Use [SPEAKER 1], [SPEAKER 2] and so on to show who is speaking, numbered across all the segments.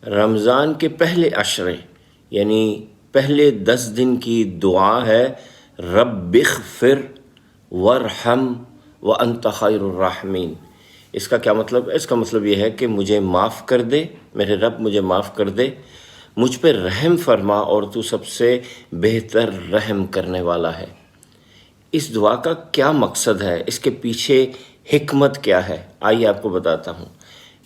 [SPEAKER 1] رمضان کے پہلے عشرے یعنی پہلے 10 دن کی دعا ہے رب اغفر ورحم وانت خیر الراحمین۔ اس کا کیا مطلب ہے؟ اس کا مطلب یہ ہے کہ مجھے معاف کر دے، میرے رب مجھے معاف کر دے، مجھ پہ رحم فرما اور تو سب سے بہتر رحم کرنے والا ہے۔ اس دعا کا کیا مقصد ہے؟ اس کے پیچھے حکمت کیا ہے؟ آئیے آپ کو بتاتا ہوں۔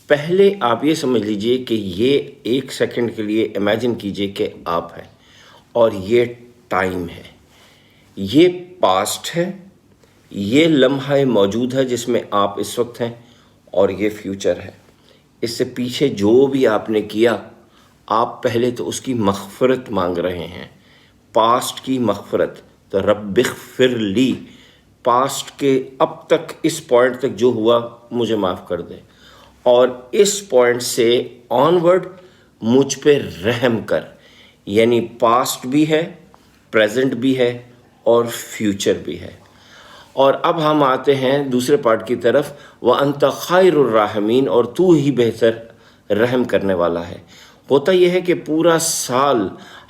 [SPEAKER 1] پہلے آپ یہ سمجھ لیجئے کہ یہ 1 سیکنڈ کے لیے امیجن کیجئے کہ آپ ہیں اور یہ ٹائم ہے، یہ پاسٹ ہے، یہ لمحہ موجود ہے جس میں آپ اس وقت ہیں، اور یہ فیوچر ہے۔ اس سے پیچھے جو بھی آپ نے کیا، آپ پہلے تو اس کی مغفرت مانگ رہے ہیں، پاسٹ کی مغفرت۔ تو رب اغفر لی، پاسٹ کے اب تک اس پوائنٹ تک جو ہوا مجھے معاف کر دے، اور اس پوائنٹ سے آن ورڈ مجھ پہ رحم کر، یعنی پاسٹ بھی ہے، پریزنٹ بھی ہے اور فیوچر بھی ہے۔ اور اب ہم آتے ہیں دوسرے پارٹ کی طرف، وَأَنْتَ خَيْرُ الرَّاحِمِينَ، اور تو ہی بہتر رحم کرنے والا ہے۔ ہوتا یہ ہے کہ پورا سال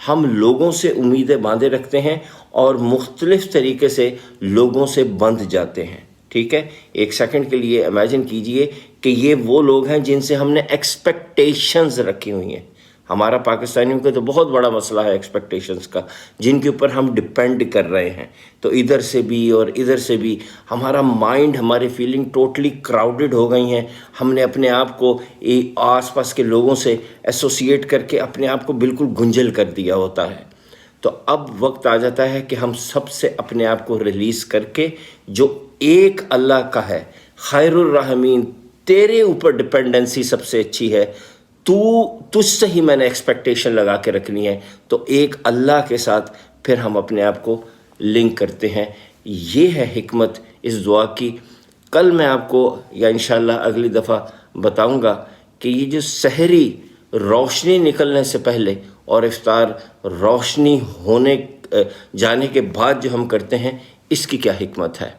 [SPEAKER 1] ہم لوگوں سے امیدیں باندھے رکھتے ہیں اور مختلف طریقے سے لوگوں سے بندھ جاتے ہیں، ٹھیک ہے؟ 1 سیکنڈ کے لیے امیجن کیجئے کہ یہ وہ لوگ ہیں جن سے ہم نے ایکسپیکٹیشنز رکھی ہوئی ہیں۔ ہمارا پاکستانیوں کا تو بہت بڑا مسئلہ ہے ایکسپیکٹیشنز کا، جن کے اوپر ہم ڈیپینڈ کر رہے ہیں، تو ادھر سے بھی اور ادھر سے بھی ہمارا مائنڈ، ہماری فیلنگ ٹوٹلی کراؤڈڈ ہو گئی ہیں۔ ہم نے اپنے آپ کو آس پاس کے لوگوں سے ایسوسیٹ کر کے اپنے آپ کو بالکل گنجل کر دیا ہوتا ہے۔ تو اب وقت آ جاتا ہے کہ ہم سب سے اپنے آپ کو ریلیز کر کے، جو ایک اللہ کا ہے، خیر الرحمین، تیرے اوپر ڈپینڈنسی سب سے اچھی ہے، تجھ سے ہی میں نے ایکسپیکٹیشن لگا کے رکھنی ہے، تو ایک اللہ کے ساتھ پھر ہم اپنے آپ کو لنک کرتے ہیں۔ یہ ہے حکمت اس دعا کی۔ کل میں آپ کو یا انشاءاللہ اگلی دفعہ بتاؤں گا کہ یہ جو سحری روشنی نکلنے سے پہلے اور افطار روشنی ہونے جانے کے بعد جو ہم کرتے ہیں، اس کی کیا حکمت ہے۔